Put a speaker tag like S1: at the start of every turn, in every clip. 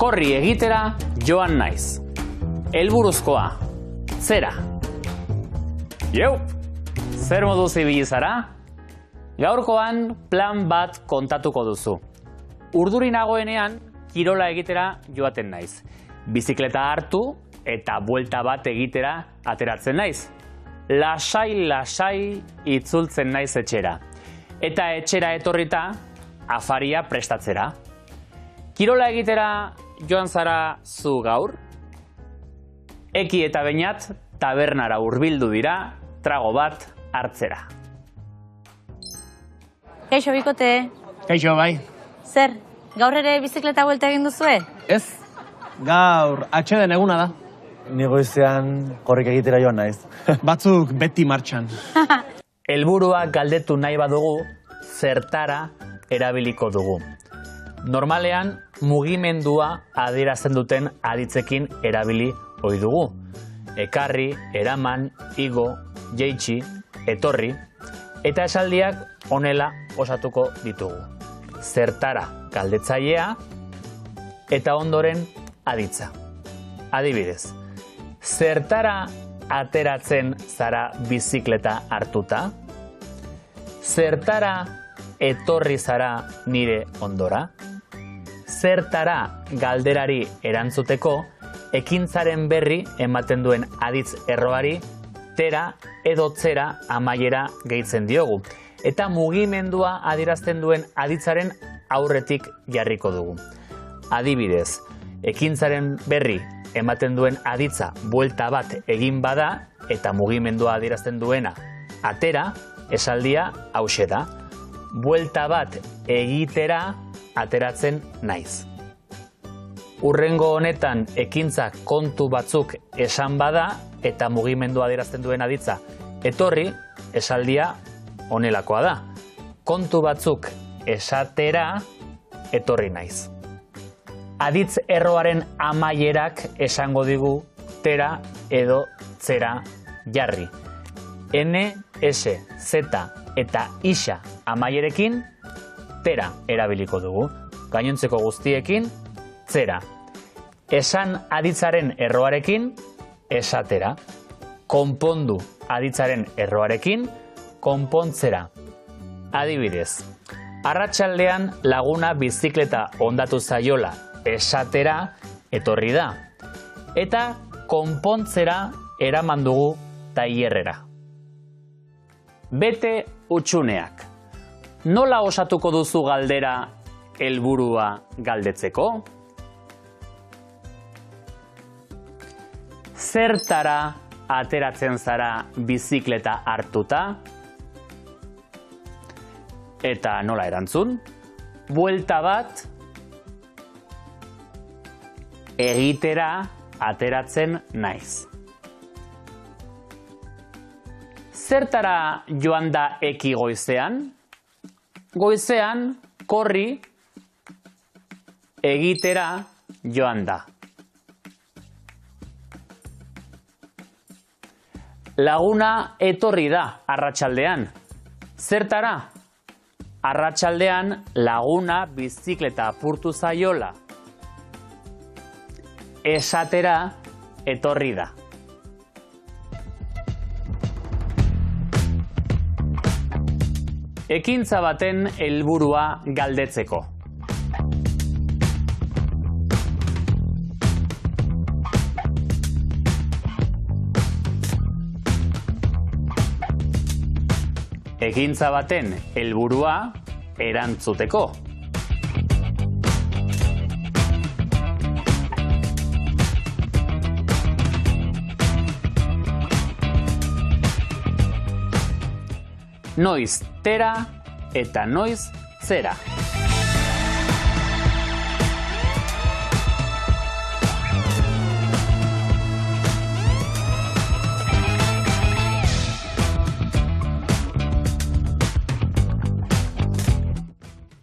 S1: Korri egitera joan naiz. Helburuzkoa, zera. Jeup, zer moduz ibili zara? Gaurkoan plan bat kontatuko duzu. Urduri nagoenean, kirola egitera joaten naiz. Bizikleta hartu eta buelta bat egitera ateratzen naiz. Lasai itzultzen naiz etxera. Eta etxera etorrita, afaria prestatzera. Kirola egitera joan zara zu gaur? Eki eta Beñat tabernara hurbildu dira, trago bat hartzera.
S2: Kaixo, bikote.
S3: Kaixo, bai.
S2: Zer, gaur ere bizikleta buelta egin duzue?
S3: Ez, gaur atxeden eguna da.
S4: Ni goizean korrik egitera joan naiz.
S3: Batzuk beti martxan.
S1: Helburua galdetu nahi badugu, zertara erabiliko dugu. Normalean, mugimendua adierazten duten aditzekin erabili ohi dugu. Ekarri, eraman, igo, jeitsi, etorri, eta esaldiak honela osatuko ditugu. Zertara galdetzailea eta ondoren aditza. Adibidez, zertara ateratzen zara bizikleta hartuta? Zertara etorri zara nire ondora? Zertara galderari erantzuteko ekintzaren berri ematen duen aditz erroari tera edo tzera amaiera gehitzen diogu. Eta mugimendua adierazten duen aditzaren aurretik jarriko dugu. Adibidez, ekintzaren berri ematen duen aditza buelta bat egin bada eta mugimendua adierazten duena atera, esaldia hauxe da. Buelta bat egitera ateratzen naiz. Hurrengo honetan ekintza kontu batzuk esan bada eta mugimendua adierazten duen aditza etorri, esaldia honelakoa da. Kontu batzuk esatera etorri naiz. Aditz erroaren amaierak esango digu tera edo tzera jarri. N, S, Z eta isa amaierekin tera erabiliko dugu. Gainontzeko guztiekin tzera. Esan aditzaren erroarekin esatera. Konpondu aditzaren erroarekin konpontzera. Adibidez, arratsaldean laguna bizikleta hondatu zaiola esatera etorri da. Eta konpontzera eraman dugu tailerrera. Bete hutsuneak. Nola osatuko duzu galdera helburua galdetzeko? Zertara ateratzen zara bizikleta hartuta? Eta nola erantzun? Buelta bat egitera ateratzen naiz. Zertara joan da eki goizean? Goizean, korri egitera joan da. Laguna etorri da arratsaldean. Zertara? Arratsaldean laguna bizikleta apurtu zaiola. Esatera etorri da. Ekintza baten helburua galdetzeko. Ekintza baten helburua erantzuteko. Noiz tera eta noiz zera.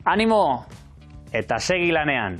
S1: Animo eta segi lanean.